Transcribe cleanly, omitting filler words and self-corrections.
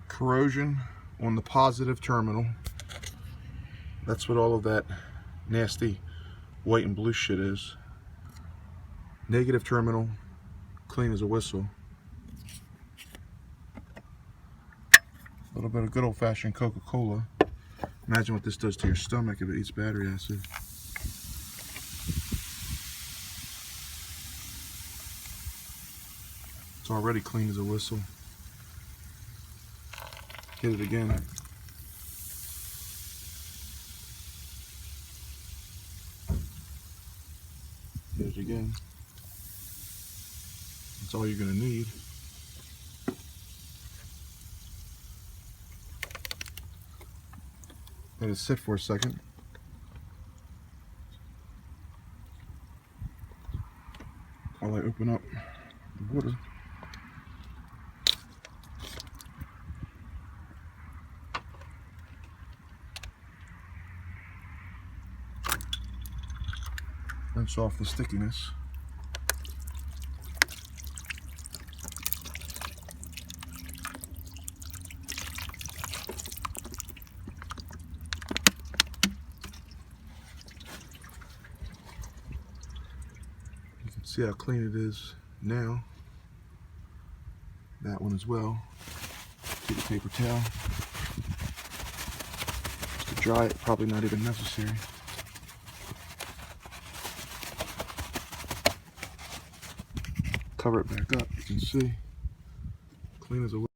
corrosion on the positive terminal. That's what all of that nasty white and blue shit is. Negative terminal, clean as a whistle. A little bit of good old-fashioned Coca-Cola. Imagine what this does to your stomach if it eats battery acid. It's already clean as a whistle. Hit it again. Hit it again. That's all you're going to need. Let it sit for a second. While I open up the water. Rinse off the stickiness. You can see how clean it is now. That one as well. Take a paper towel. Just to dry it, probably not even necessary. Cover it back up, you can see. Clean as a